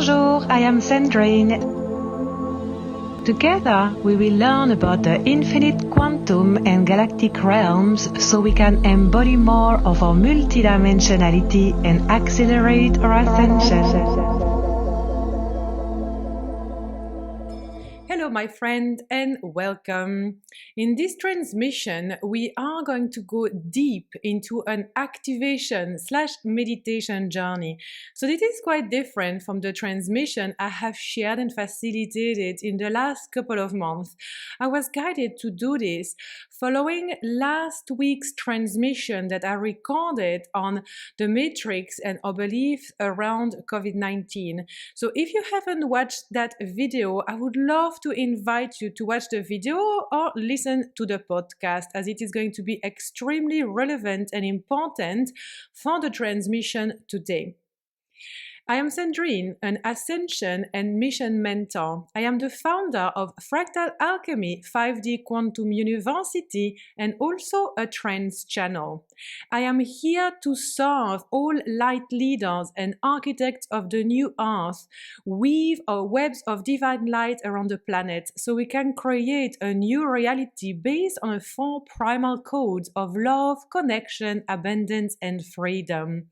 Bonjour, I am Sandrine. Together, we will learn about the infinite quantum and galactic realms so we can embody more of our multidimensionality and accelerate our ascension. Hello, my friend, and welcome. In this transmission, we are going to go deep into an activation/meditation journey. So this is quite different from the transmission I have shared and facilitated in the last couple of months. I was guided to do this following last week's transmission that I recorded on the matrix and our beliefs around COVID-19. So if you haven't watched that video, I would love to invite you to watch the video or listen to the podcast, as it is going to be extremely relevant and important for the transmission today. I am Sandrine, an Ascension and Mission Mentor. I am the founder of Fractal Alchemy 5D Quantum University and also a trance channel. I am here to serve all light leaders and architects of the new earth, weave our webs of divine light around the planet so we can create a new reality based on the 4 primal codes of love, connection, abundance, and freedom.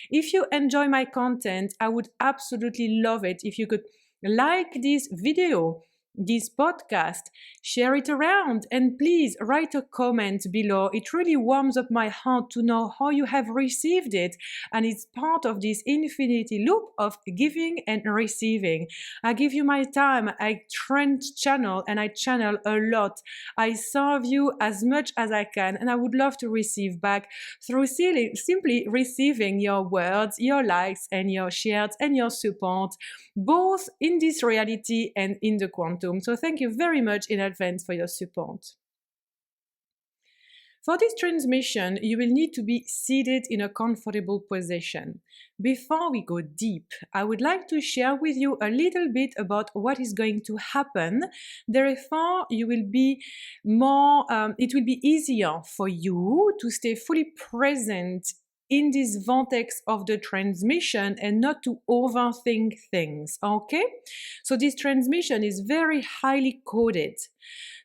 If you enjoy my content, I would absolutely love it if you could like this video, this podcast, share it around, and please write a comment below. It really warms up my heart to know how you have received it, and it's part of this infinity loop of giving and receiving. I give you my time, I channel and I channel a lot. I serve you as much as I can, and I would love to receive back through simply receiving your words, your likes, and your shares, and your support, both in this reality and in the quantum. So thank you very much in advance for your support. For this transmission, you will need to be seated in a comfortable position. Before we go deep, I would like to share with you a little bit about what is going to happen. Therefore, it will be easier for you to stay fully present in this vortex of the transmission and not to overthink things, okay? So this transmission is very highly coded.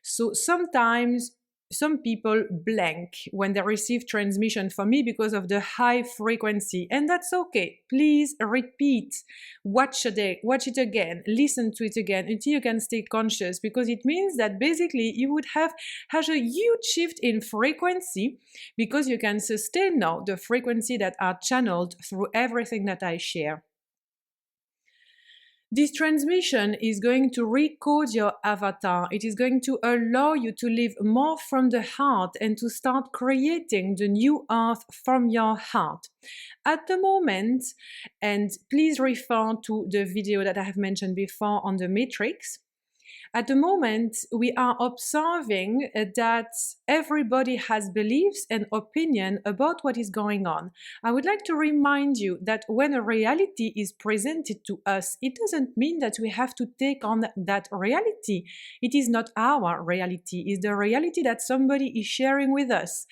So sometimes some people blank when they receive transmission from me because of the high frequency, and that's okay. Please repeat, watch it again, listen to it again until you can stay conscious, because it means that basically you would have a huge shift in frequency because you can sustain now the frequency that are channeled through everything that I share. This transmission is going to recode your avatar. It is going to allow you to live more from the heart and to start creating the new earth from your heart. At the moment, and please refer to the video that I have mentioned before on the matrix, at the moment, we are observing that everybody has beliefs and opinion about what is going on. I would like to remind you that when a reality is presented to us, it doesn't mean that we have to take on that reality. It is not our reality. It's the reality that somebody is sharing with us.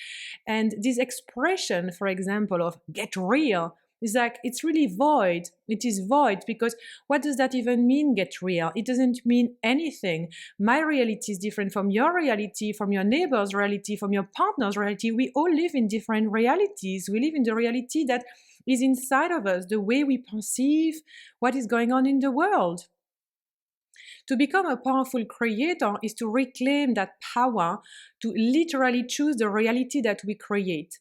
And this expression, for example, of get real, it's like, it's really void. It is void because what does that even mean, get real? It doesn't mean anything. My reality is different from your reality, from your neighbor's reality, from your partner's reality. We all live in different realities. We live in the reality that is inside of us, the way we perceive what is going on in the world. To become a powerful creator is to reclaim that power to literally choose the reality that we create.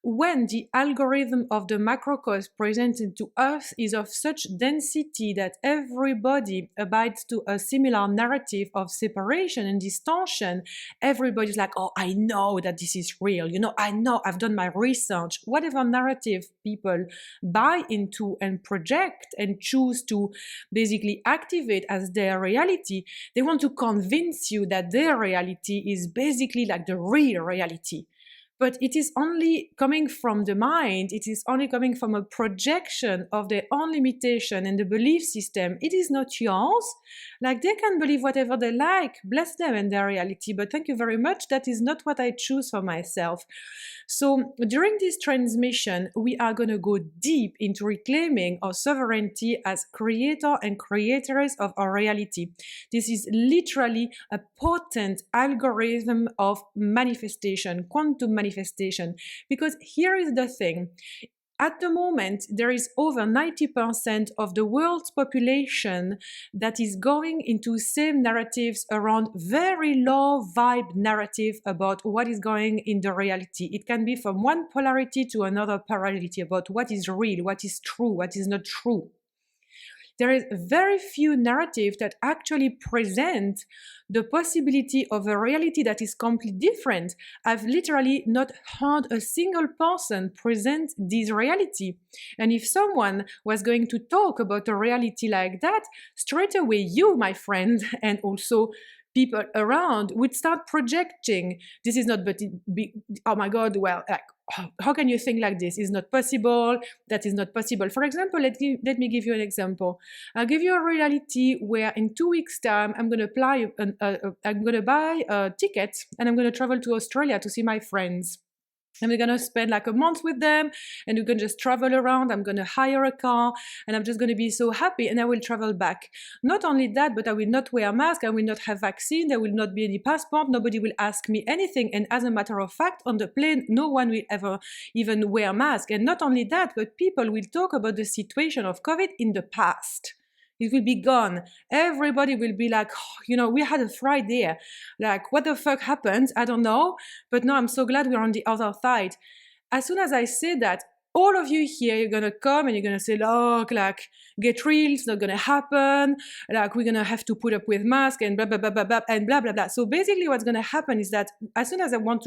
When the algorithm of the macrocosm presented to us is of such density that everybody abides to a similar narrative of separation and distortion, everybody's like, oh, I know that this is real. I know, I've done my research. Whatever narrative people buy into and project and choose to basically activate as their reality, they want to convince you that their reality is basically like the real reality. but it is only coming from the mind. It is only coming from a projection of their own limitation and the belief system. It is not yours. Like, they can believe whatever they like, bless them and their reality, but thank you very much. That is not what I choose for myself. So during this transmission, we are going to go deep into reclaiming our sovereignty as creator and creators of our reality. This is literally a potent algorithm of manifestation, quantum manifestation. Because here is the thing. At the moment, there is over 90% of the world's population that is going into same narratives around very low vibe narrative about what is going in the reality. It can be from one polarity to another polarity about what is real, what is true, what is not true. There is very few narratives that actually present the possibility of a reality that is completely different. I've literally not heard a single person present this reality. And if someone was going to talk about a reality like that, straight away you, my friend, and also people around would start projecting. This is not, but oh my God, well, like, how can you think like this? It's not possible. That is not possible. For example, let me give you an example. I'll give you a reality where in 2 weeks' time, I'm going to buy a ticket and I'm going to travel to Australia to see my friends. And we're going to spend like a month with them and we're going to just travel around. I'm going to hire a car and I'm just going to be so happy and I will travel back. Not only that, but I will not wear a mask. I will not have vaccine. There will not be any passport. Nobody will ask me anything. And as a matter of fact, on the plane, no one will ever even wear a mask. And not only that, but people will talk about the situation of COVID in the past. It will be gone. Everybody will be like, oh, we had a Friday. Like, what the fuck happened? I don't know. But no, I'm so glad we're on the other side. As soon as I say that, all of you here, you're going to come and you're going to say, look, like, get real, it's not going to happen. Like, we're going to have to put up with masks and blah, blah, blah, blah, blah, and blah, blah, blah. So basically what's going to happen is that as soon as I want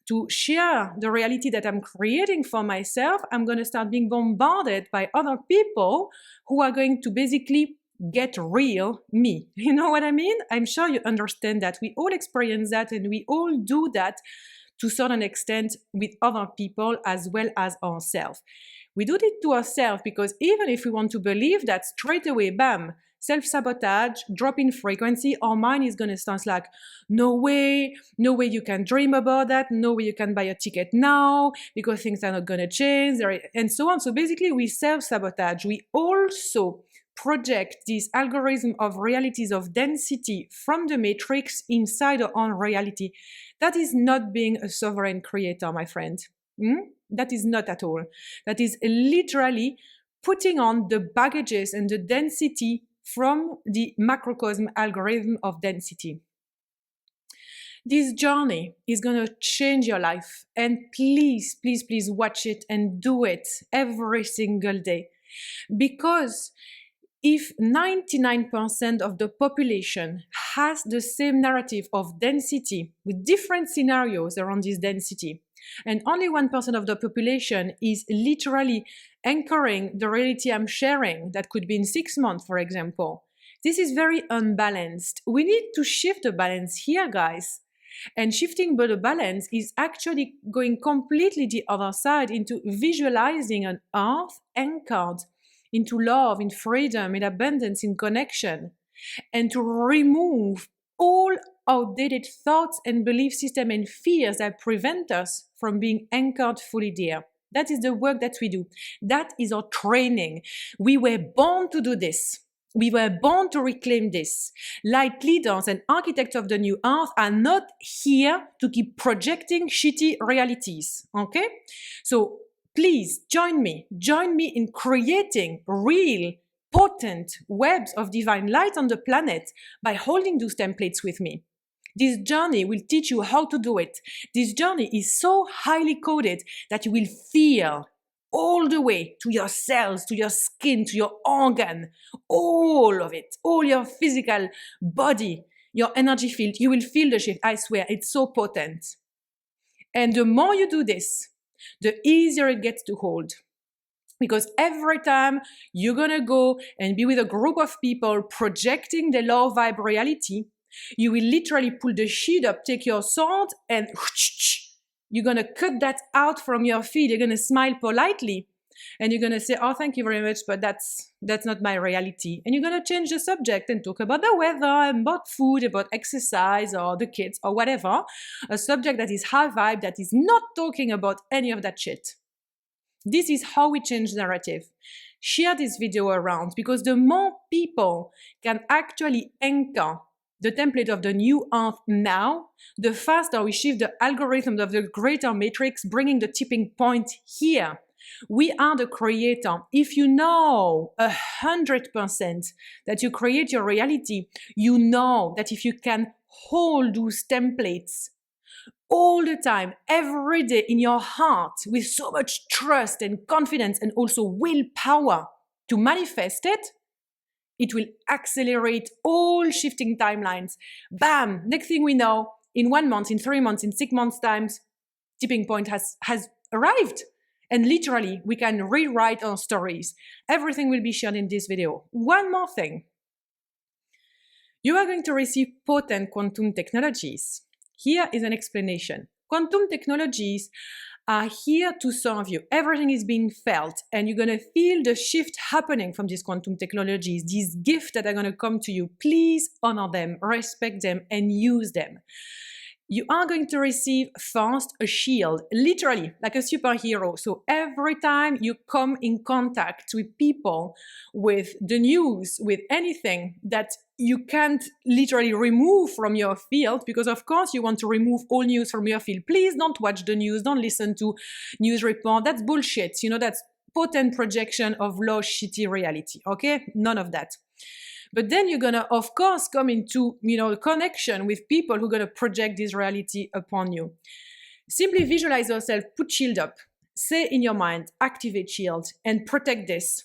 to share the reality that I'm creating for myself, I'm going to start being bombarded by other people who are going to basically get real me. You know what I mean? I'm sure you understand that. We all experience that and we all do that to a certain extent with other people as well as ourselves. We do it to ourselves because even if we want to believe that straight away, bam, self-sabotage, drop in frequency, our mind is going to start like, no way you can dream about that, no way you can buy a ticket now because things are not going to change, and so on. So basically we self-sabotage. We also project this algorithm of realities of density from the matrix inside our own reality. That is not being a sovereign creator, my friend. That is not at all. That is literally putting on the baggages and the density from the macrocosm algorithm of density. This journey is going to change your life. And please, please, please watch it and do it every single day. Because if 99% of the population has the same narrative of density with different scenarios around this density, and only 1% of the population is literally anchoring the reality I'm sharing, that could be in 6 months, for example, this is very unbalanced. We need to shift the balance here, guys. And shifting the balance is actually going completely the other side into visualizing an earth anchored into love, in freedom, in abundance, in connection, and to remove all outdated thoughts and belief system and fears that prevent us from being anchored fully there. That is the work that we do. That is our training. We were born to do this. We were born to reclaim this. Light leaders and architects of the new earth are not here to keep projecting shitty realities. Okay? So please join me in creating real, potent webs of divine light on the planet by holding those templates with me. This journey will teach you how to do it. This journey is so highly coded that you will feel all the way to your cells, to your skin, to your organ, all of it, all your physical body, your energy field. You will feel the shift. I swear, it's so potent. And the more you do this, the easier it gets to hold. Because every time you're going to go and be with a group of people projecting the low vibe reality, you will literally pull the sheet up, take your sword, and You're going to cut that out from your feed. You're going to smile politely. And you're going to say, oh, thank you very much, but that's not my reality. And you're going to change the subject and talk about the weather, about food, about exercise, or the kids, or whatever. A subject that is high vibe, that is not talking about any of that shit. This is how we change narrative. Share this video around, because the more people can actually anchor the template of the new earth now, the faster we shift the algorithm of the greater matrix, bringing the tipping point here. We are the creator. If you know 100% that you create your reality, you know that if you can hold those templates all the time, every day in your heart, with so much trust and confidence and also willpower to manifest it, it will accelerate all shifting timelines. Bam! Next thing we know, in 1 month, in 3 months, in 6 months' times, tipping point has arrived. And literally, we can rewrite our stories. Everything will be shown in this video. One more thing. You are going to receive potent quantum technologies. Here is an explanation. Quantum technologies are here to serve you. Everything is being felt, and you're going to feel the shift happening from these quantum technologies, these gifts that are going to come to you. Please honor them, respect them, and use them. You are going to receive first a shield, literally like a superhero. So every time you come in contact with people, with the news, with anything that you can't literally remove from your field, because of course you want to remove all news from your field. Please don't watch the news, don't listen to news report. That's bullshit. That's potent projection of low, shitty reality. Okay? None of that. But then you're going to, of course, come into, connection with people who are going to project this reality upon you. Simply visualize yourself, put shield up, say in your mind, activate shield, and protect this.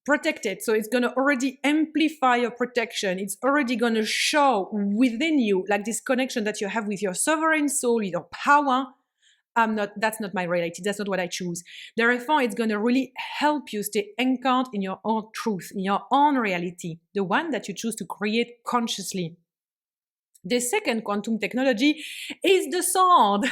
Protect it. So it's going to already amplify your protection. It's already going to show within you, like this connection that you have with your sovereign soul, your power. That's not my reality. That's not what I choose. Therefore, it's going to really help you stay anchored in your own truth, in your own reality, the one that you choose to create consciously. The second quantum technology is the sword,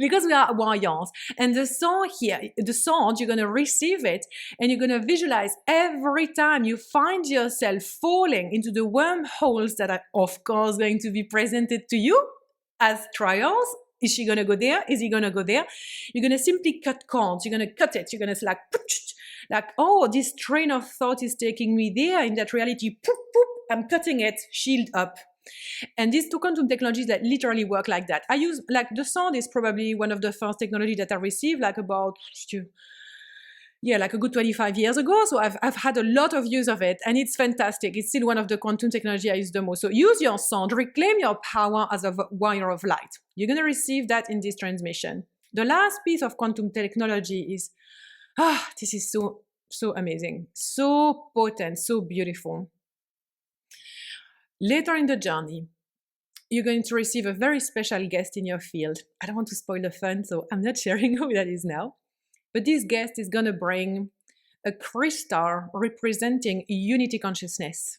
because we are warriors. And the sword here, you're going to receive it, and you're going to visualize every time you find yourself falling into the wormholes that are, of course, going to be presented to you as trials. Is she going to go there? Is he going to go there? You're going to simply cut cords. You're going to cut it. You're going to oh, this train of thought is taking me there in that reality. Poop, poop, I'm cutting it. Shield up. And these two quantum technologies that literally work like that. I use, the sound is probably one of the first technology that I received, about a good 25 years ago. So I've had a lot of use of it, and it's fantastic. It's still one of the quantum technology I use the most. So use your sound, reclaim your power as a warrior of light. You're going to receive that in this transmission. The last piece of quantum technology is, this is so amazing, so potent, so beautiful. Later in the journey, you're going to receive a very special guest in your field. I don't want to spoil the fun, so I'm not sharing who that is now. But this guest is going to bring a crystal representing unity consciousness.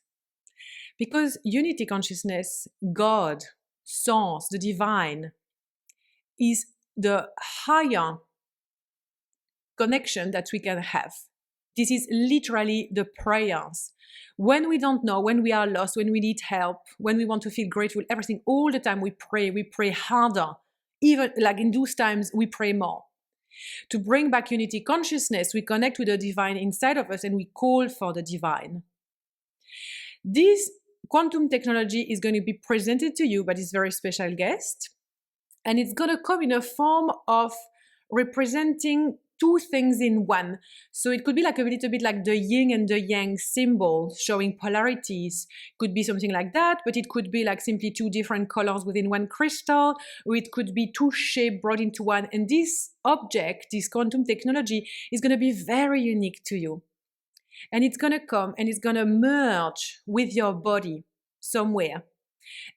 Because unity consciousness, God, source, the divine, is the higher connection that we can have. This is literally the prayers. When we don't know, when we are lost, when we need help, when we want to feel grateful, everything, all the time we pray harder. Even in those times, we pray more. To bring back unity consciousness, we connect with the divine inside of us and we call for the divine. This quantum technology is going to be presented to you by this very special guest, and it's going to come in a form of representing two things in one. So it could be a little bit like the yin and the yang symbol showing polarities. Could be something like that, but it could be simply two different colors within one crystal, or it could be two shapes brought into one. And this object, this quantum technology, is going to be very unique to you. And it's going to come and it's going to merge with your body somewhere.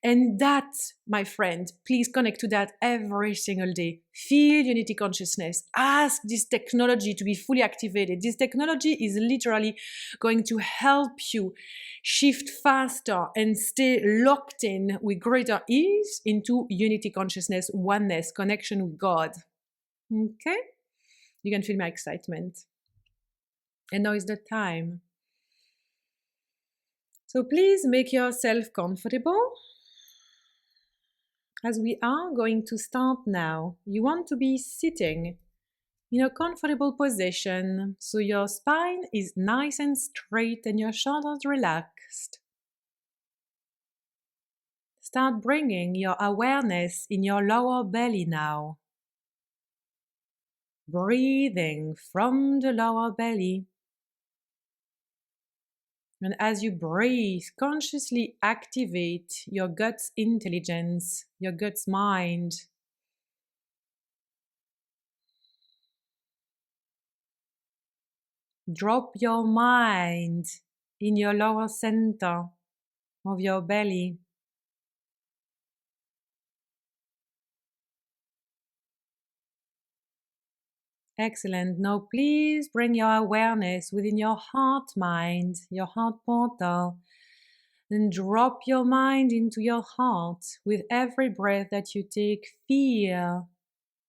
And that, my friend, please connect to that every single day. Feel unity consciousness. Ask this technology to be fully activated. This technology is literally going to help you shift faster and stay locked in with greater ease into unity consciousness, oneness, connection with God. Okay? You can feel my excitement. And now is the time. So please make yourself comfortable. As we are going to start now, you want to be sitting in a comfortable position so your spine is nice and straight and your shoulders relaxed. Start bringing your awareness in your lower belly now. Breathing from the lower belly. And as you breathe, consciously activate your gut's intelligence, your gut's mind. Drop your mind in your lower center of your belly. Excellent. Now please bring your awareness within your heart mind, your heart portal. Then drop your mind into your heart. With every breath that you take, feel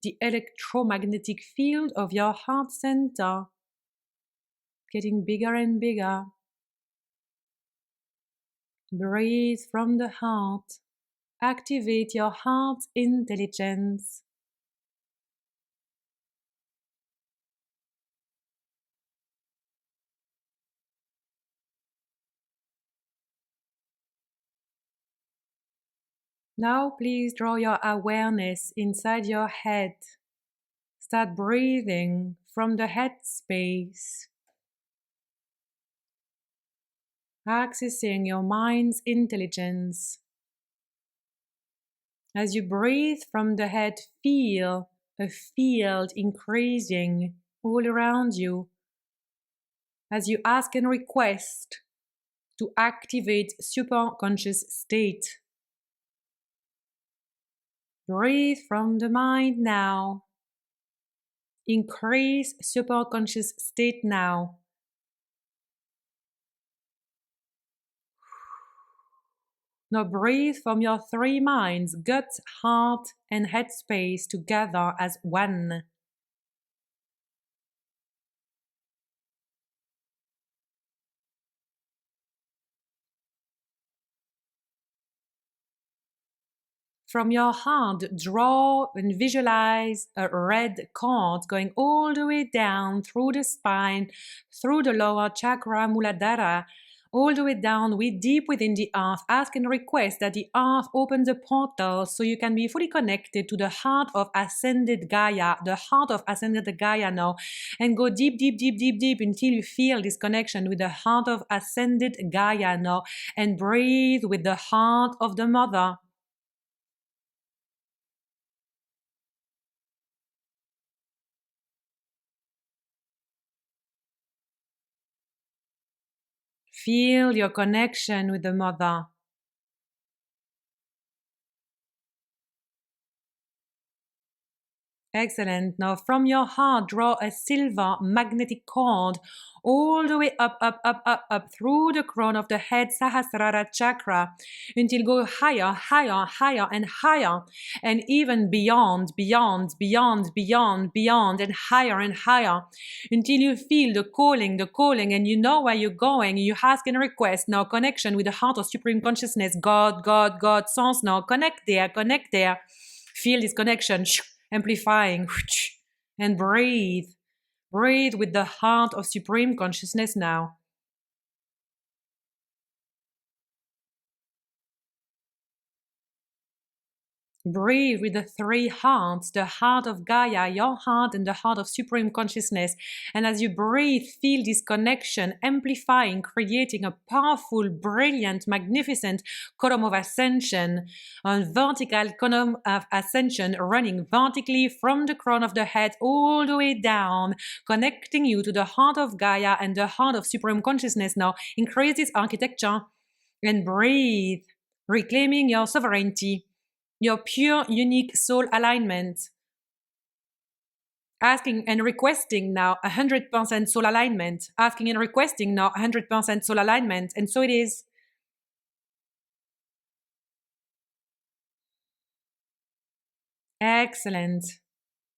the electromagnetic field of your heart center getting bigger and bigger. Breathe from the heart. Activate your heart intelligence. Now please draw your awareness inside your head. Start breathing from the head space. Accessing your mind's intelligence. As you breathe from the head, feel a field increasing all around you. As you ask and request to activate superconscious state. Breathe from the mind now. Increase superconscious state now. Now breathe from your three minds, gut, heart, and head space together as one. From your heart, draw and visualize a red cord going all the way down through the spine, through the lower chakra, Muladhara, all the way down, deep within the earth. Ask and request that the earth open the portal so you can be fully connected to the heart of ascended Gaia, the heart of ascended Gaia now, and go deep, deep, deep, deep, deep until you feel this connection with the heart of ascended Gaia now, and breathe with the heart of the mother. Feel your connection with the mother. Excellent. Now from your heart, draw a silver magnetic cord all the way up, up, up, up, up through the crown of the head, Sahasrara chakra, until go higher, higher, higher, and higher, and even beyond, beyond, beyond, beyond, beyond, and higher, until you feel the calling, and you know where you're going. You ask and request now connection with the heart of Supreme Consciousness, God, God, God, source now. Connect there, connect there. Feel this connection. Amplifying, and breathe. Breathe with the heart of Supreme Consciousness now. Breathe with the three hearts, the heart of Gaia, your heart, and the heart of Supreme Consciousness. And as you breathe, feel this connection amplifying, creating a powerful, brilliant, magnificent column of ascension, a vertical column of ascension running vertically from the crown of the head all the way down, connecting you to the heart of Gaia and the heart of Supreme Consciousness now. Increase this architecture and breathe. reclaiming your sovereignty, your pure, unique soul alignment. Asking and requesting now 100% soul alignment. Asking and requesting now 100% soul alignment. And so it is. Excellent.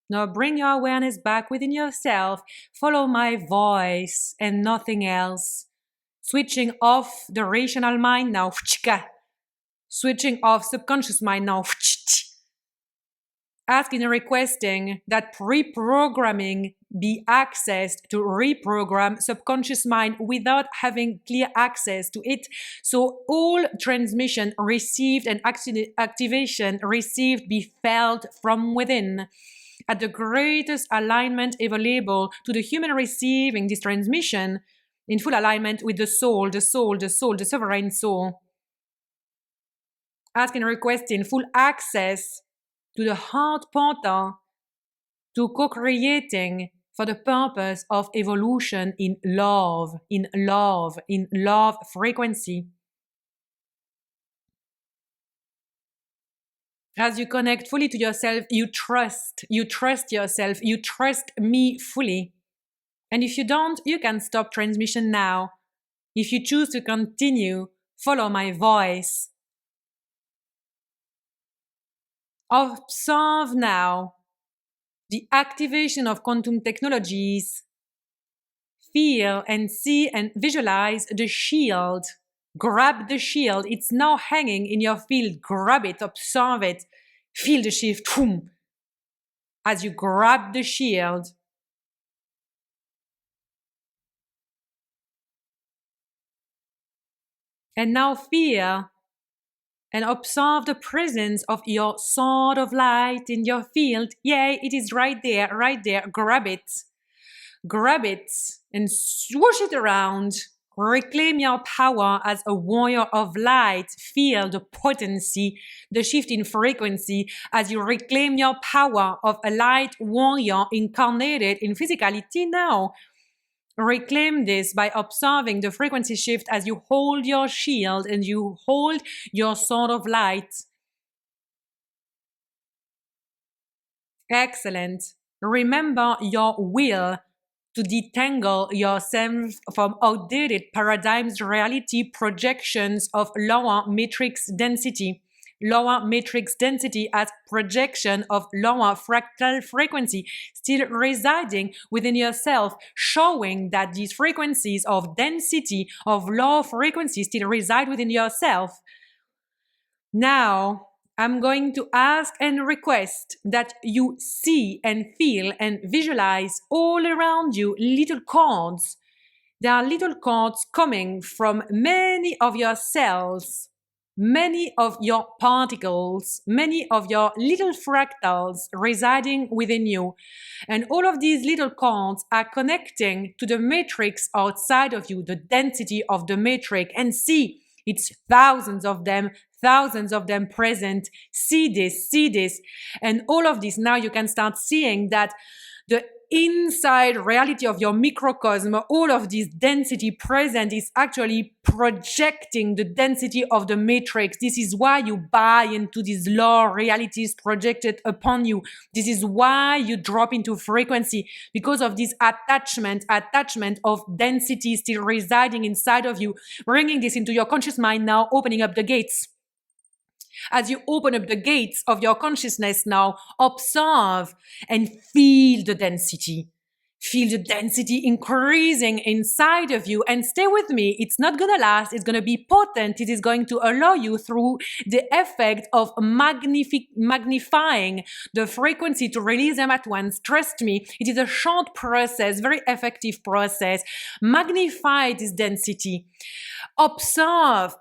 Now bring your awareness back within yourself. Follow my voice and nothing else. Switching off the rational mind now. Switching off subconscious mind now. Asking and requesting that pre-programming be accessed to reprogram subconscious mind without having clear access to it. So all transmission received and activation received be felt from within at the greatest alignment available to the human receiving this transmission in full alignment with the soul, the sovereign soul. Asking and requesting full access to the heart portal, to co-creating for the purpose of evolution in love frequency. As you connect fully to yourself, you trust yourself, you trust me fully. And if you don't, you can stop transmission now. If you choose to continue, follow my voice. Observe now the activation of quantum technologies. Feel and see and visualize the shield. Grab the shield. It's now hanging in your field. Grab it, observe it. Feel the shift. Boom. As you grab the shield. And now feel and observe the presence of your sword of light in your field. Yay, it is right there. Grab it. Grab it and swoosh it around. Reclaim your power as a warrior of light. Feel the potency, the shift in frequency as you reclaim your power of a light warrior incarnated in physicality now. Reclaim this by observing the frequency shift as you hold your shield and you hold your sword of light. Excellent. Remember your will to detangle yourself from outdated paradigms, reality, projections of lower matrix density. Lower matrix density as projection of lower fractal frequency still residing within yourself, showing that these frequencies of density of low frequency still reside within yourself. Now, I'm going to ask and request that you see and feel and visualize all around you little cords. There are little cords coming from many of your cells, many of your particles, many of your little fractals residing within you. And all of these little cords are connecting to the matrix outside of you, the density of the matrix. And see, it's thousands of them present. See this. And all of this, now you can start seeing that the inside reality of your microcosm, all of this density present is actually projecting the density of the matrix. This is why you buy into these low realities projected upon you. This is why you drop into frequency, because of this attachment of density still residing inside of you. Bringing this into your conscious mind now, opening up the gates. As you open up the gates of your consciousness now, observe and feel the density. Feel the density increasing inside of you, and stay with me. It's not going to last. It's going to be potent. It is going to allow you through the effect of magnifying the frequency to release them at once. Trust me, it is a short process, very effective process. Magnify this density. Observe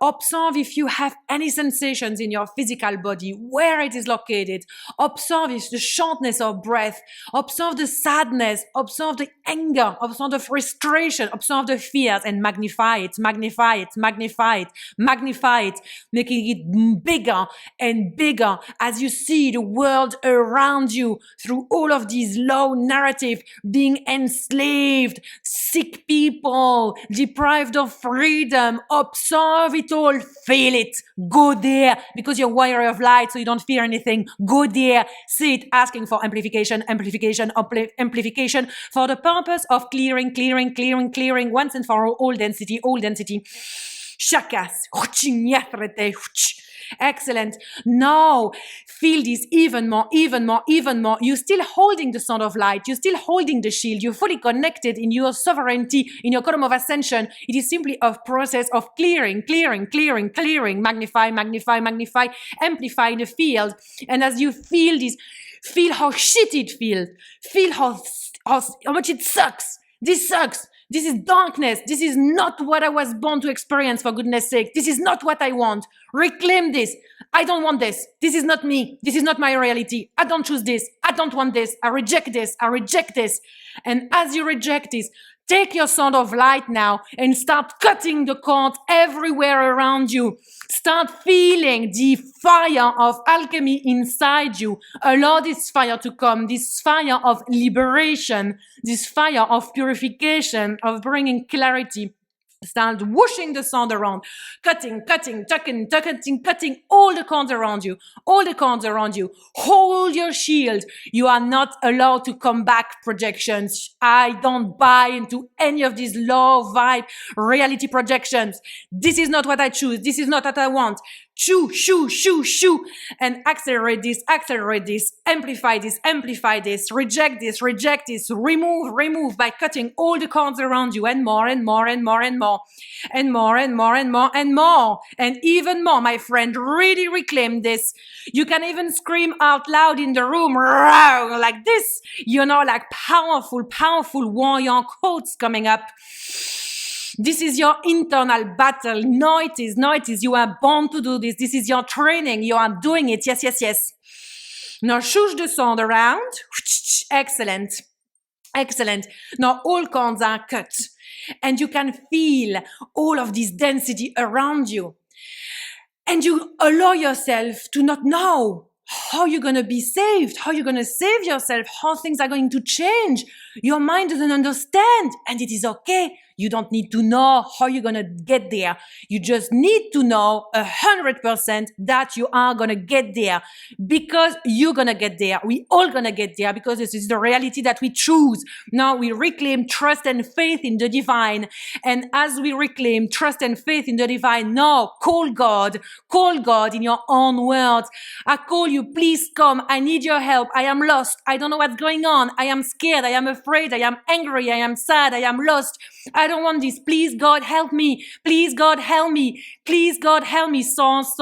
if you have any sensations in your physical body, where it is located. Observe the shortness of breath. Observe the sadness. Observe observe the anger, observe the frustration, observe the fears, and magnify it, magnify it, magnify it, magnify it, making it bigger and bigger as you see the world around you through all of these low narrative, being enslaved, sick people, deprived of freedom. Observe it all, feel it, go there, because you're warrior of light, so you don't fear anything. Go there, see it, asking for amplification, amplification, amplification, for the purpose of clearing once and for all density, shakas. Excellent. Now, feel this even more. You're still holding the sword of light. You're still holding the shield. You're fully connected in your sovereignty, in your column of ascension. It is simply a process of clearing, magnify, amplify the field. And as you feel this, feel how shit it feels. Feel how much it sucks. This sucks. This is darkness. This is not what I was born to experience, for goodness sake. This is not what I want. Reclaim this. I don't want this. This is not me. This is not my reality. I don't choose this. I don't want this. I reject this. I reject this. And as you reject this, take your sword of light now and start cutting the cords everywhere around you. Start feeling the fire of alchemy inside you. Allow this fire to come, this fire of liberation, this fire of purification, of bringing clarity. Start whooshing the sound around, cutting all the cords around you, Hold your shield. You are not allowed to come back projections. I don't buy into any of these low vibe reality projections. This is not what I choose. This is not what I want. Shoo, and accelerate this, amplify this, reject this, remove by cutting all the cords around you, and more, and even more, my friend. Really reclaim this. You can even scream out loud in the room, like this, like powerful warrior quotes coming up. This is your internal battle. No, it is. You are born to do this. This is your training. You are doing it. Yes. Now, shush the sound around. Excellent. Now, all cords are cut. And you can feel all of this density around you. And you allow yourself to not know how you're going to be saved, how you're going to save yourself, how things are going to change. Your mind doesn't understand, and it is okay. You don't need to know how you're going to get there. You just need to know 100% that you are going to get there, because you're going to get there. We all going to get there, because this is the reality that we choose. Now we reclaim trust and faith in the divine. And as we reclaim trust and faith in the divine, now call God in your own words. I call you, please come. I need your help. I am lost. I don't know what's going on. I am scared. I am afraid. I am angry. I am sad. I am lost. I don't want this. Please, God, help me. Please, God, help me. Please, God, help me. Source.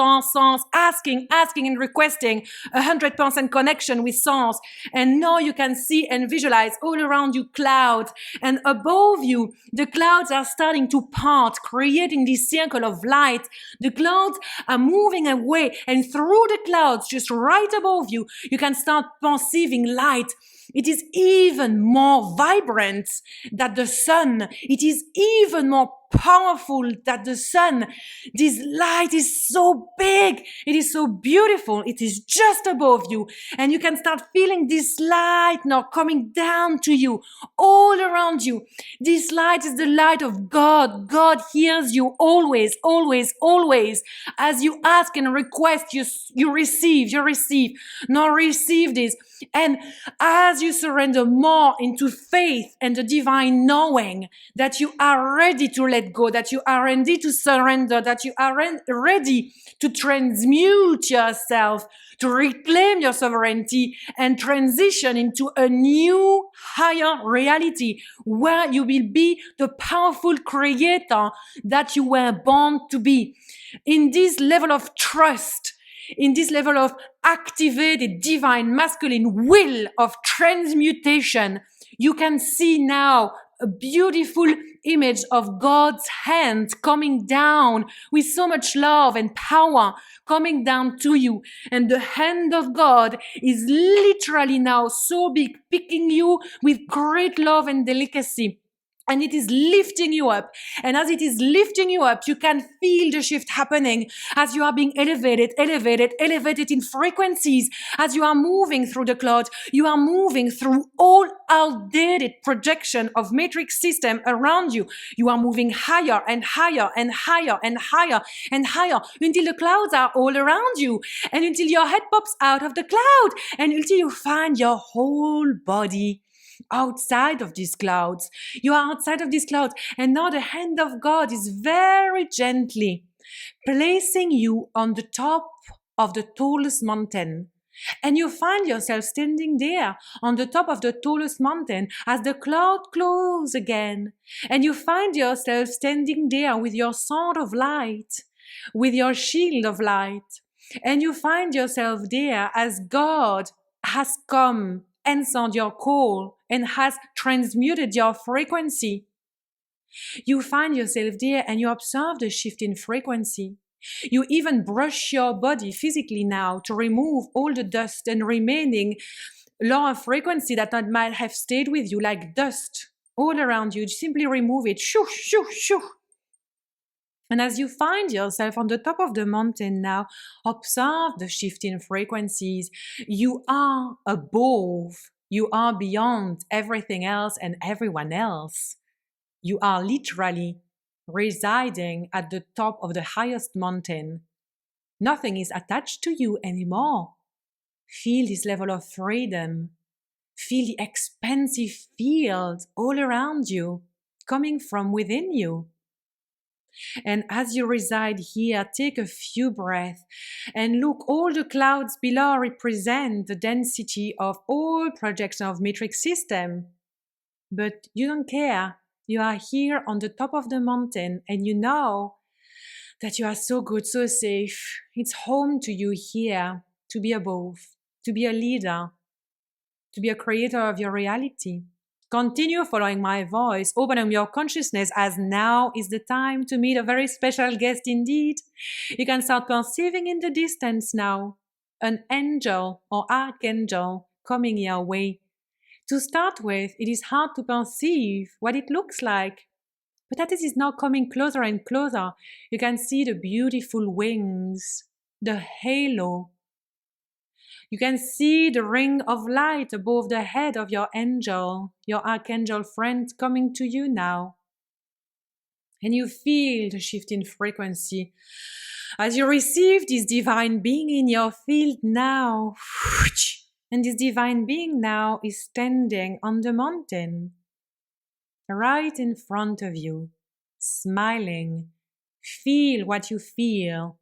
Asking and requesting 100% connection with source. And now you can see and visualize all around you clouds. And above you, the clouds are starting to part, creating this circle of light. The clouds are moving away. And through the clouds, just right above you, you can start perceiving light. It is even more vibrant than the sun. It is even more powerful than the sun. This light is so big. It is so beautiful. It is just above you. And you can start feeling this light now coming down to you, all around you. This light is the light of God. God hears you always. As you ask and request, you receive. Now receive this. And as you surrender more into faith and the divine knowing that you are ready to let go, that you are ready to surrender, that you are ready to transmute yourself, to reclaim your sovereignty and transition into a new higher reality where you will be the powerful creator that you were born to be. In this level of trust, in this level of activated divine masculine will of transmutation, you can see now a beautiful image of God's hand coming down with so much love and power coming down to you. And the hand of God is literally now so big, picking you with great love and delicacy. And it is lifting you up. And as it is lifting you up, you can feel the shift happening as you are being elevated in frequencies. As you are moving through the cloud, you are moving through all outdated projection of matrix system around you. You are moving higher and higher and higher and higher and higher until the clouds are all around you and until your head pops out of the cloud and until you find your whole body outside of these clouds. You are outside of these clouds, and now the hand of God is very gently placing you on the top of the tallest mountain. And you find yourself standing there on the top of the tallest mountain as the cloud closes again. And you find yourself standing there with your sword of light, with your shield of light. And you find yourself there as God has come, answered your call, and has transmuted your frequency. You find yourself there and you observe the shift in frequency. You even brush your body physically now to remove all the dust and remaining lower frequency that might have stayed with you like dust all around you. Simply remove it. Shoo, shoo, shoo. And as you find yourself on the top of the mountain now, observe the shift in frequencies. You are above. You are beyond everything else and everyone else. You are literally residing at the top of the highest mountain. Nothing is attached to you anymore. Feel this level of freedom. Feel the expansive field all around you, coming from within you. And as you reside here, take a few breaths and look, all the clouds below represent the density of all projections of matrix system. But you don't care. You are here on the top of the mountain and you know that you are so good, so safe. It's home to you here, to be above, to be a leader, to be a creator of your reality. Continue following my voice, opening your consciousness, as now is the time to meet a very special guest indeed. You can start perceiving in the distance now an angel or archangel coming your way. To start with, it is hard to perceive what it looks like. But as it is now coming closer and closer, you can see the beautiful wings, the halo. You can see the ring of light above the head of your angel, your archangel friend coming to you now. And you feel the shift in frequency. As you receive this divine being in your field now, and this divine being now is standing on the mountain, right in front of you, smiling. Feel what you feel.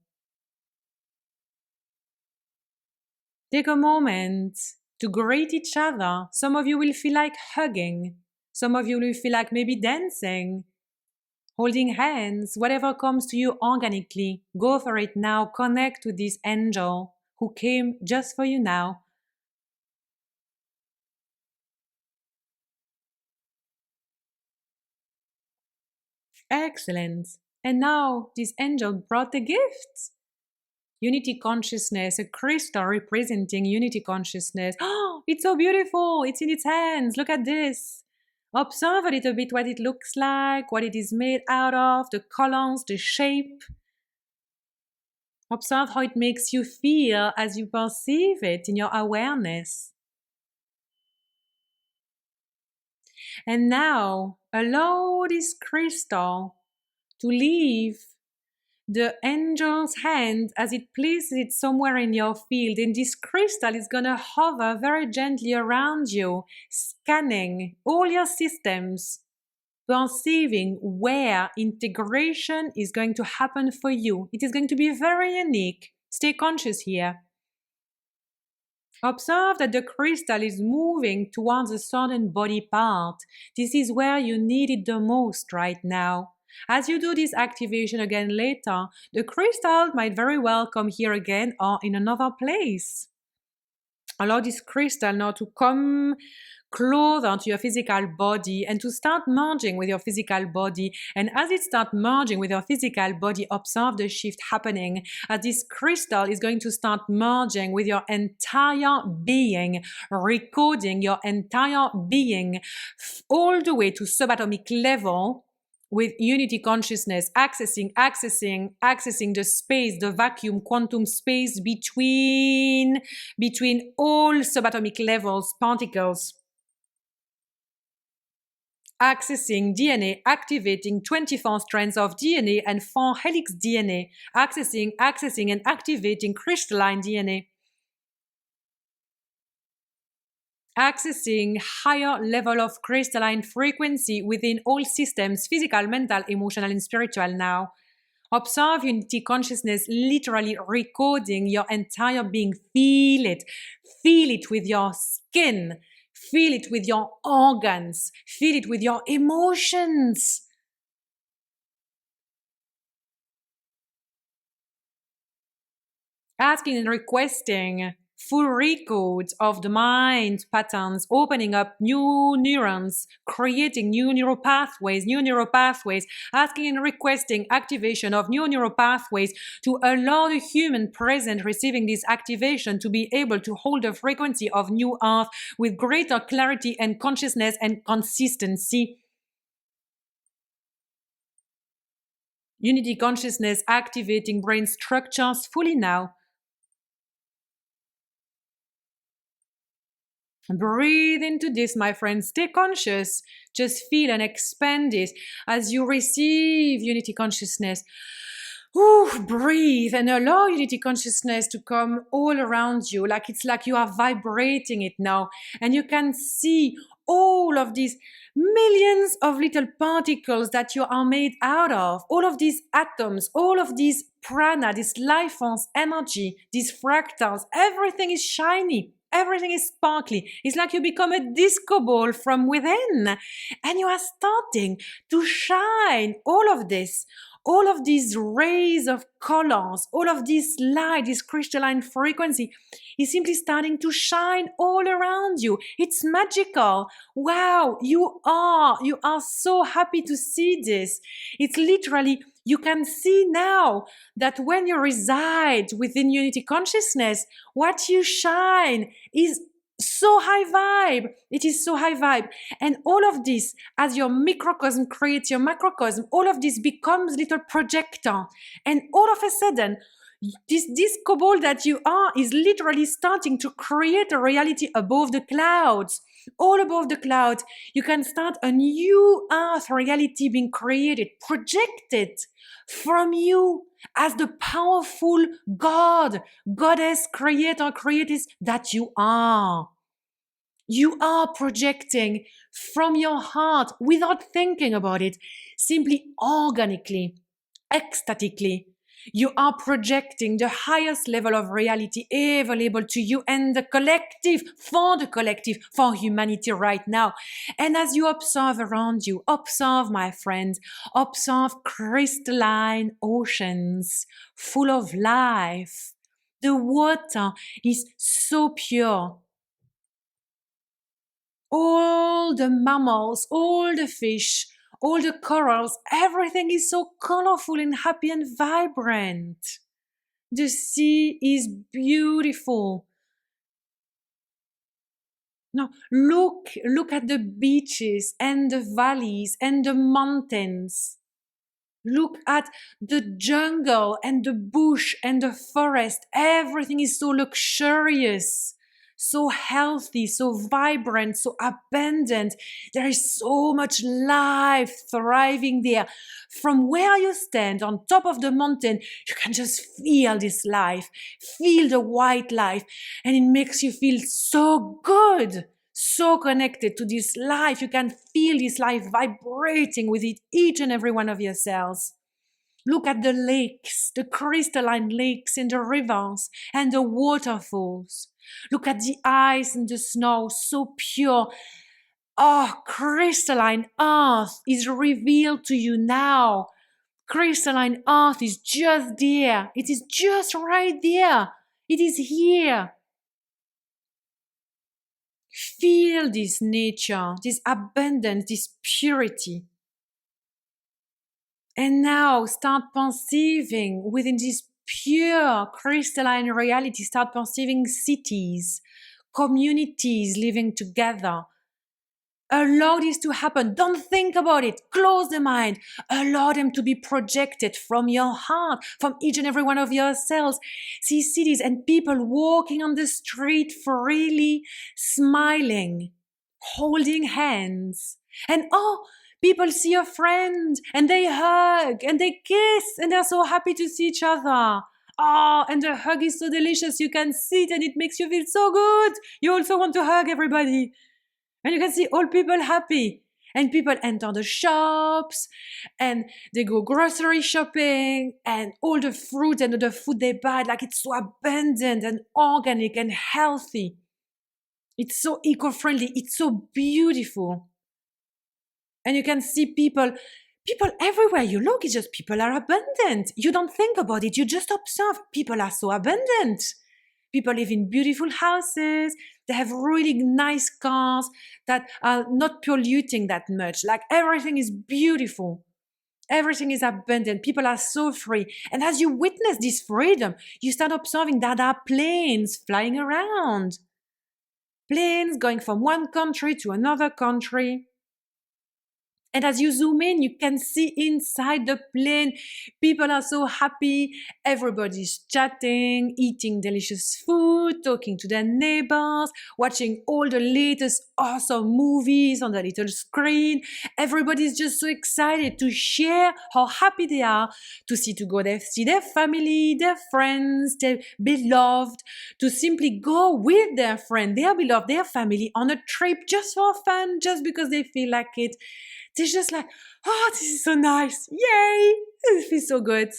Take a moment to greet each other. Some of you will feel like hugging. Some of you will feel like maybe dancing, holding hands, whatever comes to you organically. Go for it now. Connect with this angel who came just for you now. Excellent. And now this angel brought a gift. Unity consciousness, a crystal representing unity consciousness. Oh, it's so beautiful. It's in its hands. Look at this. Observe a little bit what it looks like, what it is made out of, the colors, the shape. Observe how it makes you feel as you perceive it in your awareness. And now, allow this crystal to leave the angel's hand as it places it somewhere in your field. And this crystal is going to hover very gently around you, scanning all your systems, perceiving where integration is going to happen for you. It is going to be very unique. Stay conscious here. Observe that the crystal is moving towards a certain body part. This is where you need it the most right now. As you do this activation again later, the crystal might very well come here again or in another place. Allow this crystal now to come closer to your physical body and to start merging with your physical body. And as it starts merging with your physical body, observe the shift happening as this crystal is going to start merging with your entire being, recoding your entire being all the way to subatomic level with unity consciousness, accessing the space, the vacuum, quantum space between all subatomic levels, particles. Accessing DNA, activating 24 strands of DNA and 4 helix DNA, accessing and activating crystalline DNA. Accessing higher level of crystalline frequency within all systems, physical, mental, emotional, and spiritual now. Observe unity consciousness literally recoding your entire being. Feel it. Feel it with your skin. Feel it with your organs. Feel it with your emotions. Asking and requesting full recode of the mind patterns, opening up new neurons, creating new neural pathways, asking and requesting activation of new neural pathways to allow the human present receiving this activation to be able to hold the frequency of new earth with greater clarity and consciousness and consistency. Unity consciousness activating brain structures fully now. Breathe into this, my friends. Stay conscious. Just feel and expand it as you receive unity consciousness. Breathe and allow unity consciousness to come all around you. It's like you are vibrating it now. And you can see all of these millions of little particles that you are made out of. All of these atoms, all of these prana, this life force energy, these fractals, everything is shiny. Everything is sparkly. It's like you become a disco ball from within and you are starting to shine all of this, all of these rays of colors, all of this light, this crystalline frequency is simply starting to shine all around you. It's magical. Wow, you are so happy to see this. It's literally, you can see now that when you reside within unity consciousness, what you shine is so high vibe. It is so high vibe. And all of this, as your microcosm creates your macrocosm, all of this becomes little projector. And all of a sudden, this disco ball that you are is literally starting to create a reality above the clouds. All above the clouds, you can start a new earth reality being created, projected from you as the powerful God, goddess, creator, creatress that you are. You are projecting from your heart without thinking about it, simply organically, ecstatically. You are projecting the highest level of reality available to you and the collective, for humanity right now. And as you observe around you, observe, my friends, observe crystalline oceans full of life. The water is so pure. All the mammals, all the fish, all the corals, everything is so colorful and happy and vibrant. The sea is beautiful. Now, look at the beaches and the valleys and the mountains. Look at the jungle and the bush and the forest. Everything is so luxurious, so healthy, so vibrant, so abundant. There is so much life thriving there. From where you stand on top of the mountain, you can just feel this life, feel the white life, and it makes you feel so good. So connected to this life. You can feel this life vibrating with it, each and every one of your cells. Look at the lakes, the crystalline lakes and the rivers and the waterfalls. Look at the ice and the snow, so pure. Crystalline earth is revealed to you now. Crystalline earth is just there. It is just right there. It is here. Feel this nature, this abundance, this purity. And now start perceiving within this pure crystalline reality, start perceiving cities, communities living together. Allow this to happen. Don't think about it. Close the mind. Allow them to be projected from your heart, from each and every one of your cells. See cities and people walking on the street freely, smiling, holding hands. And people see a friend and they hug and they kiss and they're so happy to see each other. And the hug is so delicious. You can see it and it makes you feel so good. You also want to hug everybody. And you can see all people happy. And people enter the shops and they go grocery shopping and all the fruit and the food they buy, like it's so abundant and organic and healthy. It's so eco-friendly. It's so beautiful. And you can see people everywhere you look. It's just people are abundant. You don't think about it. You just observe. People are so abundant. People live in beautiful houses. They have really nice cars that are not polluting that much. Like everything is beautiful. Everything is abundant. People are so free. And as you witness this freedom, you start observing that there are planes flying around. Planes going from one country to another country. And as you zoom in, you can see inside the plane, people are so happy. Everybody's chatting, eating delicious food, talking to their neighbors, watching all the latest awesome movies on the little screen. Everybody's just so excited to share how happy they are to go there, see their family, their friends, their beloved, to simply go with their friend, their beloved, their family on a trip just for fun, just because they feel like it. It's just like, this is so nice. Yay! It feels so good.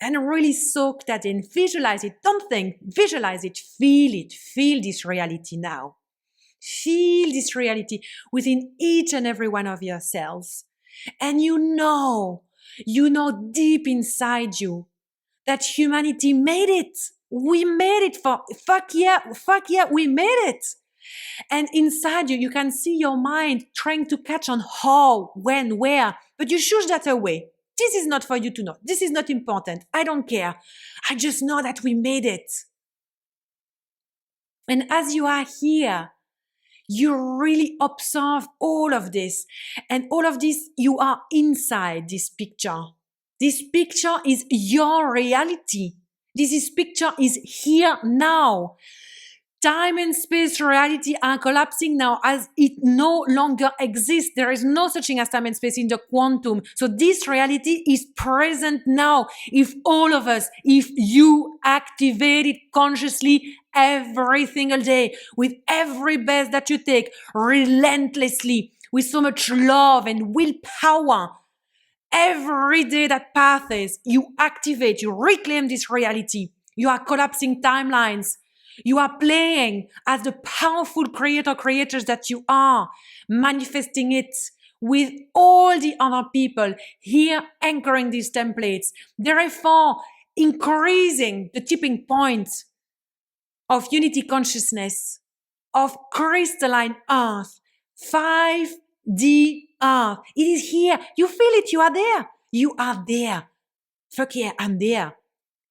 And really soak that in. Visualize it. Don't think. Visualize it. Feel it. Feel this reality now. Feel this reality within each and every one of your cells. And you know deep inside you that humanity made it. We made it fuck yeah, we made it. And inside you can see your mind trying to catch on how, when, where, but you shush that away. This is not for you to know. This is not important. I don't care. I just know that we made it. And as you are here, you really observe all of this. And all of this, you are inside this picture. This picture is your reality. This picture is here now. Time and space reality are collapsing now as it no longer exists. There is no such thing as time and space in the quantum. So this reality is present now. If all of us, if you activate it consciously every single day, with every breath that you take, relentlessly, with so much love and willpower, every day that passes, you activate, you reclaim this reality. You are collapsing timelines. You are playing as the powerful creators that you are, manifesting it with all the other people here anchoring these templates, therefore increasing the tipping point of unity consciousness, of crystalline earth, 5D earth. It is here. You feel it. You are there. You are there. Fuck yeah, I'm there.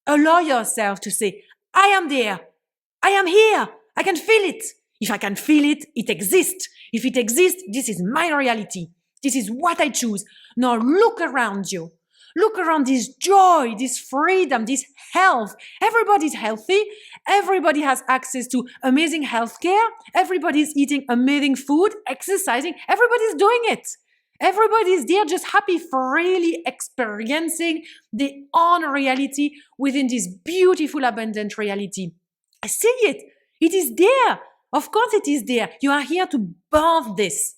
Allow yourself to say, I am there. I am here. I can feel it. If I can feel it, it exists. If it exists, this is my reality. This is what I choose. Now look around you. Look around this joy, this freedom, this health. Everybody's healthy. Everybody has access to amazing healthcare. Everybody's eating amazing food, exercising. Everybody's doing it. Everybody's there just happy, freely experiencing their own reality within this beautiful, abundant reality. I see it. It is there. Of course it is there. You are here to birth this.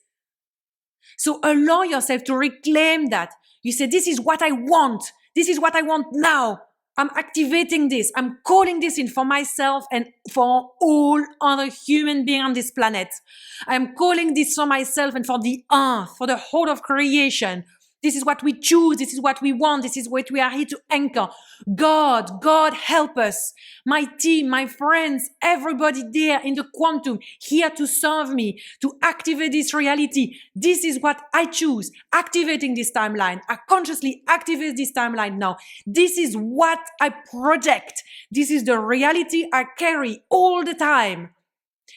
So allow yourself to reclaim that. You say, this is what I want. This is what I want now. I'm activating this. I'm calling this in for myself and for all other human beings on this planet. I'm calling this for myself and for the earth, for the whole of creation. This is what we choose. This is what we want. This is what we are here to anchor. God help us. My team, my friends, everybody there in the quantum, here to serve me, to activate this reality. This is what I choose. Activating this timeline. I consciously activate this timeline now. This is what I project. This is the reality I carry all the time.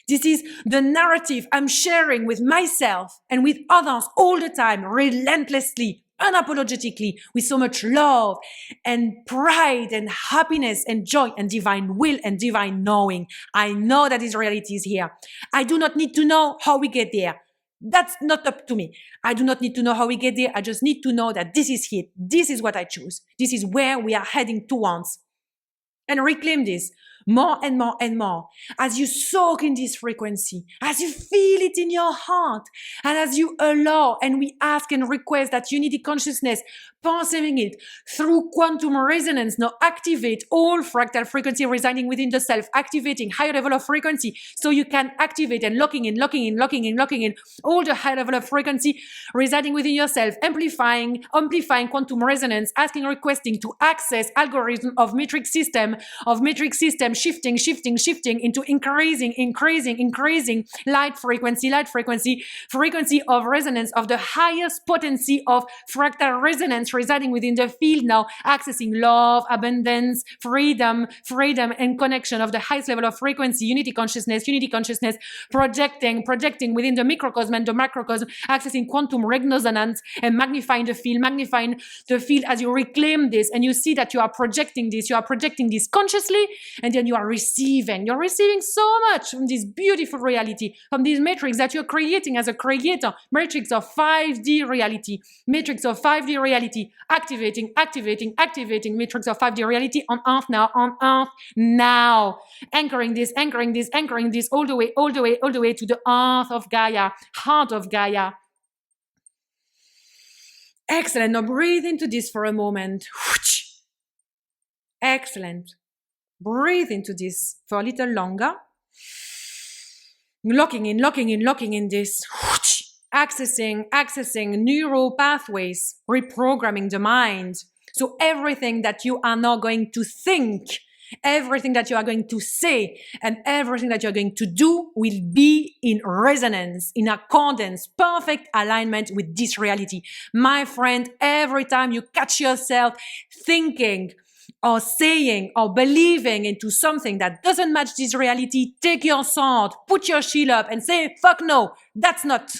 This is the narrative I'm sharing with myself and with others all the time, relentlessly, unapologetically, with so much love and pride and happiness and joy and divine will and divine knowing. I know that this reality is here. I do not need to know how we get there. That's not up to me. I do not need to know how we get there. I just need to know that this is it. This is what I choose. This is where we are heading towards. And reclaim this more and more and more as you soak in this frequency, as you feel it in your heart, and as you allow and we ask and request that unity consciousness, perceiving it through quantum resonance, now activate all fractal frequency residing within the self, activating higher level of frequency so you can activate and locking in all the high level of frequency residing within yourself, amplifying quantum resonance, asking, requesting to access algorithm of metric system, shifting into increasing light frequency of resonance of the highest potency of fractal resonance residing within the field now, accessing love, abundance, freedom, and connection of the highest level of frequency, unity consciousness, projecting within the microcosm and the macrocosm, accessing quantum resonance and magnifying the field as you reclaim this and you see that you are projecting this consciously, and then you are receiving so much from this beautiful reality, from this matrix that you're creating as a creator, matrix of 5D reality, activating matrix of 5D reality on earth now, anchoring this all the way to the earth of Gaia, heart of Gaia. Excellent. Now breathe into this for a moment. Excellent. Breathe into this for a little longer. Locking in this. Accessing neural pathways, reprogramming the mind. So everything that you are now going to think, everything that you are going to say, and everything that you're going to do will be in resonance, in accordance, perfect alignment with this reality. My friend, every time you catch yourself thinking or saying or believing into something that doesn't match this reality, take your sword, put your shield up and say, fuck no, that's not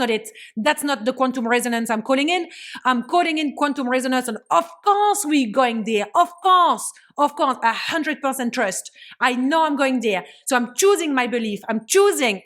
it. That's not the quantum resonance I'm calling in. I'm calling in quantum resonance, and of course we're going there. Of course, 100% trust. I know I'm going there. So I'm choosing my belief. I'm choosing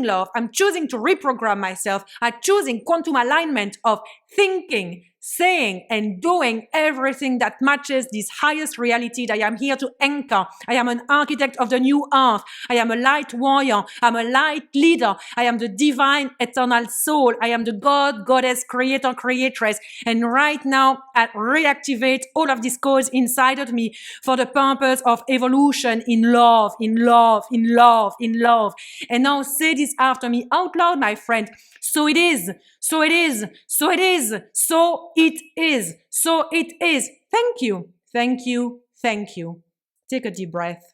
love. I'm choosing to reprogram myself. I'm choosing quantum alignment of thinking, saying and doing everything that matches this highest reality that I am here to anchor. I am an architect of the new earth. I am a light warrior. I'm a light leader. I am the divine eternal soul. I am the God, goddess, creator, creatress. And right now, I reactivate all of these codes inside of me for the purpose of evolution in love. And now say this after me out loud, my friend. So it is. Thank you. Take a deep breath.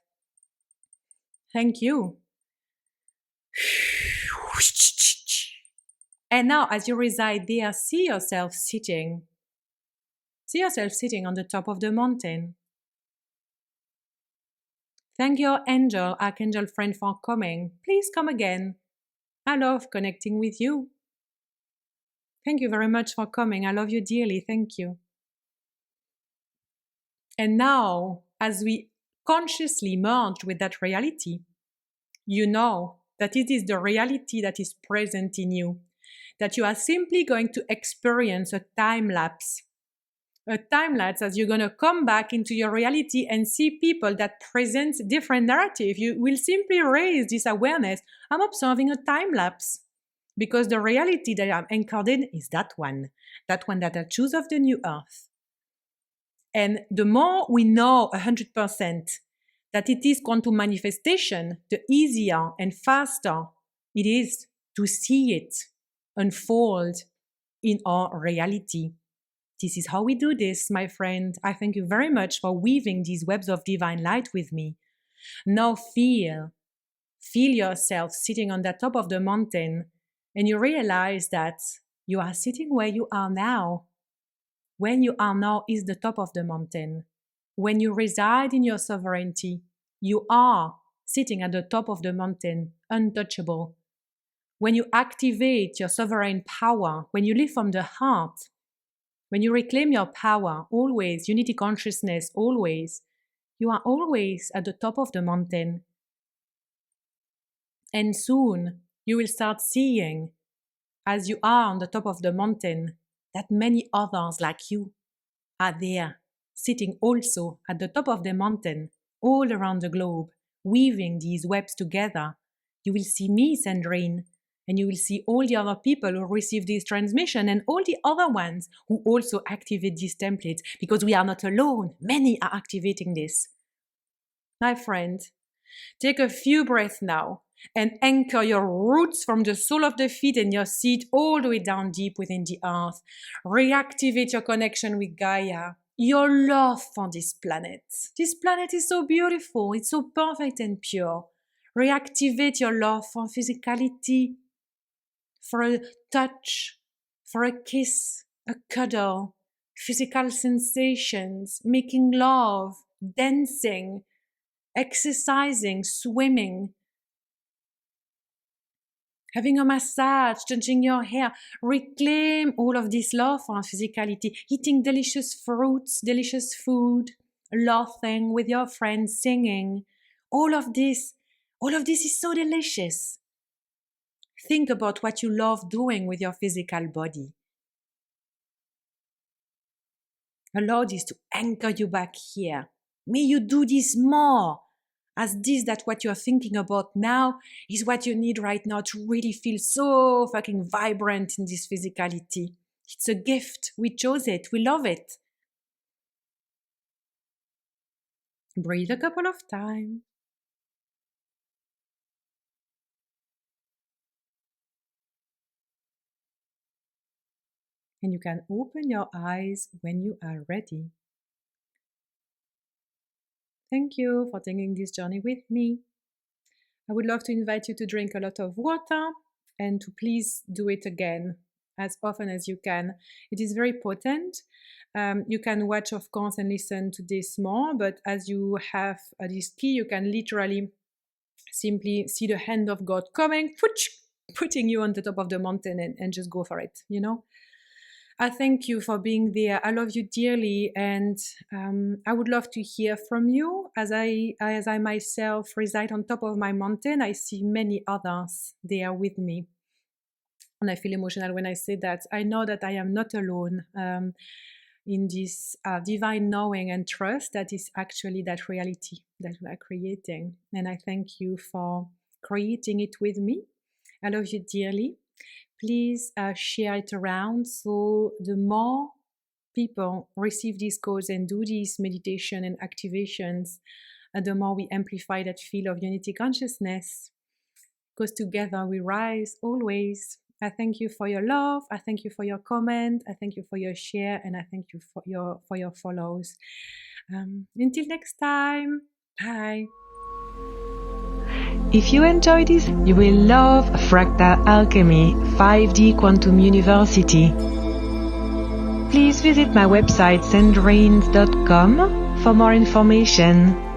Thank you. And now, as you reside there, see yourself sitting. See yourself sitting on the top of the mountain. Thank your archangel friend for coming. Please come again. I love connecting with you. Thank you very much for coming. I love you dearly. Thank you. And now, as we consciously merge with that reality, you know that it is the reality that is present in you, that you are simply going to experience a time lapse as you're going to come back into your reality and see people that present different narrative. You will simply raise this awareness. I'm observing a time lapse because the reality that I'm anchored in is that one that I choose of the new earth. And the more we know 100% that it is quantum manifestation, the easier and faster it is to see it unfold in our reality. This is how we do this, my friend. I thank you very much for weaving these webs of divine light with me. Now feel yourself sitting on the top of the mountain, and you realize that you are sitting where you are now. Where you are now is the top of the mountain. When you reside in your sovereignty, you are sitting at the top of the mountain, untouchable. When you activate your sovereign power, when you live from the heart, when you reclaim your power, always, unity consciousness, always, you are always at the top of the mountain. And soon you will start seeing, as you are on the top of the mountain, that many others like you are there, sitting also at the top of the mountain, all around the globe, weaving these webs together. You will see me, Sandrine, and you will see all the other people who receive this transmission and all the other ones who also activate these templates, because we are not alone. Many are activating this. My friend, take a few breaths now and anchor your roots from the sole of the feet and your seat all the way down deep within the earth. Reactivate your connection with Gaia, your love for this planet. This planet is so beautiful, it's so perfect and pure. Reactivate your love for physicality, for a touch, for a kiss, a cuddle, physical sensations, making love, dancing, exercising, swimming, having a massage, touching your hair. Reclaim all of this love for physicality, eating delicious fruits, delicious food, laughing with your friends, singing. All of this is so delicious. Think about what you love doing with your physical body. Allow this to anchor you back here. May you do this more, as this, that what you're thinking about now is what you need right now to really feel so fucking vibrant in this physicality. It's a gift. We chose it. We love it. Breathe a couple of times. And you can open your eyes when you are ready. Thank you for taking this journey with me. I would love to invite you to drink a lot of water and to please do it again as often as you can. It is very potent. You can watch, of course, and listen to this more, but as you have this key, you can literally simply see the hand of God coming, putting you on the top of the mountain and just go for it, you know? I thank you for being there. I love you dearly, and I would love to hear from you. As I myself reside on top of my mountain, I see many others there with me. And I feel emotional when I say that. I know that I am not alone in this divine knowing and trust that is actually that reality that we are creating. And I thank you for creating it with me. I love you dearly. Please share it around, so the more people receive these codes and do these meditation and activations, the more we amplify that field of unity consciousness. Because together we rise always. I thank you for your love. I thank you for your comment. I thank you for your share, and I thank you for your follows. Until next time. Bye. If you enjoyed this, you will love Fractal Alchemy 5D Quantum University. Please visit my website sandrines.com for more information.